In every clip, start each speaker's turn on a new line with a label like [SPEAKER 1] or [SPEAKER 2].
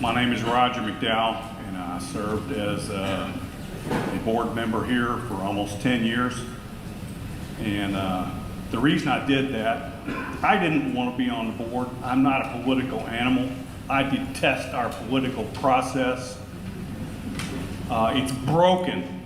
[SPEAKER 1] My name is Roger McDowell, and I served as a board member here for almost 10 years. And the reason I did that, I didn't want to be on the board. I'm not a political animal. I detest our political process. It's broken.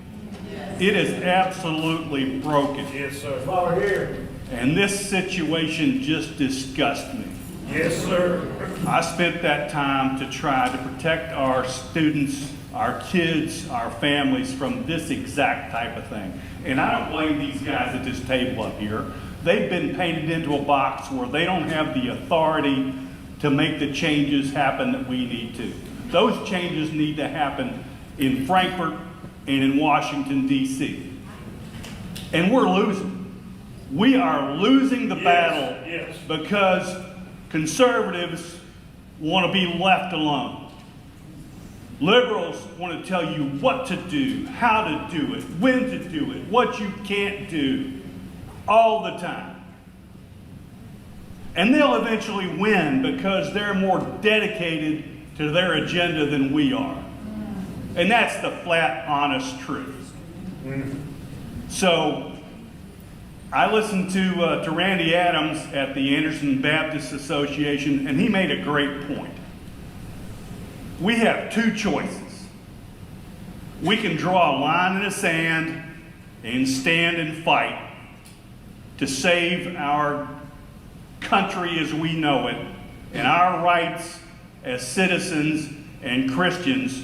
[SPEAKER 1] It is absolutely broken.
[SPEAKER 2] Yes, sir. Over here.
[SPEAKER 1] And this situation just disgusts me.
[SPEAKER 2] Yes, sir.
[SPEAKER 1] I spent that time to try to protect our students, our kids, our families from this exact type of thing. And I don't blame these guys at this table up here. They've been painted into a box where they don't have the authority to make the changes happen that we need to. Those changes need to happen in Frankfort and in Washington, D.C. And we're losing. We are losing the battle because conservatives want to be left alone. Liberals want to tell you what to do, how to do it, when to do it, what you can't do, all the time. And they'll eventually win because they're more dedicated to their agenda than we are. And that's the flat, honest truth. So I listened to Randy Adams at the Anderson Baptist Association, and he made a great point. We have two choices. We can draw a line in the sand and stand and fight to save our country as we know it and our rights as citizens and Christians,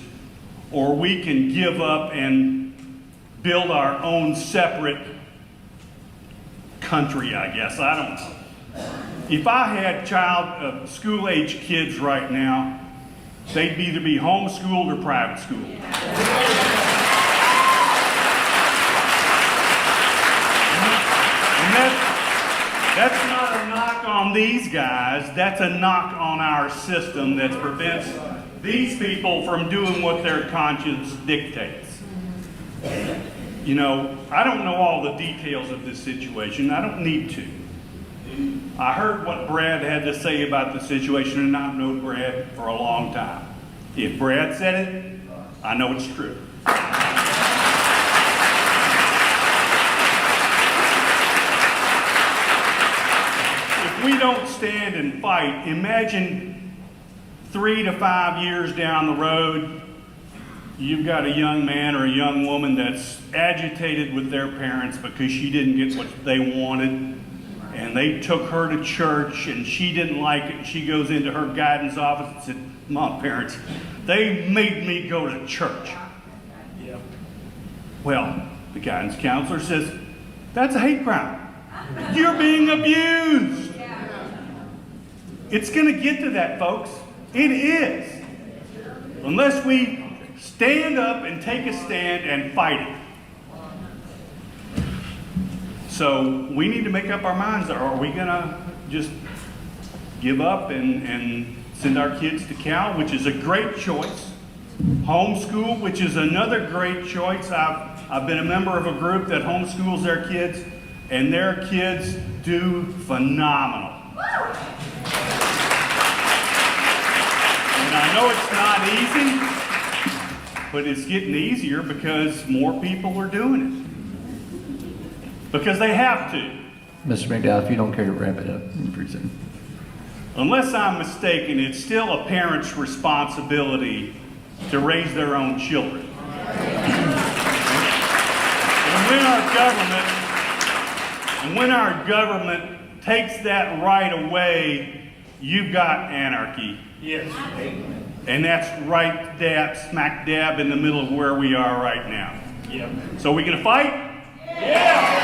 [SPEAKER 1] or we can give up and build our own separate country, I guess. I don't know. If I had school-age kids right now, they'd either be homeschooled or private schooled. And that's not a knock on these guys. That's a knock on our system that prevents these people from doing what their conscience dictates. You know, I don't know all the details of this situation. I don't need to. I heard what Brad had to say about the situation, and I've known Brad for a long time. If Brad said it, I know it's true. If we don't stand and fight, imagine 3 to 5 years down the road, you've got a young man or a young woman that's agitated with their parents because she didn't get what they wanted, and they took her to church and she didn't like it. She goes into her guidance office and said, "Mom, parents, they made me go to church."
[SPEAKER 2] Yep.
[SPEAKER 1] Well, the guidance counselor says, "That's a hate crime. You're being abused." It's going to get to that, folks. It is. Unless we stand up and take a stand and fight it. So we need to make up our minds. Are we going to just give up and send our kids to Cal, which is a great choice? Homeschool, which is another great choice. I've been a member of a group that homeschools their kids, and their kids do phenomenal. And I know it's not easy, but it's getting easier because more people are doing it. Because they have to.
[SPEAKER 3] Mr. McDowell, if you don't care to wrap it up, present.
[SPEAKER 1] Unless I'm mistaken, it's still a parent's responsibility to raise their own children. And when our government takes that right away, you've got anarchy.
[SPEAKER 2] Yes.
[SPEAKER 1] And that's right smack dab in the middle of where we are right now.
[SPEAKER 2] Yep.
[SPEAKER 1] So we gonna fight?
[SPEAKER 2] Yeah.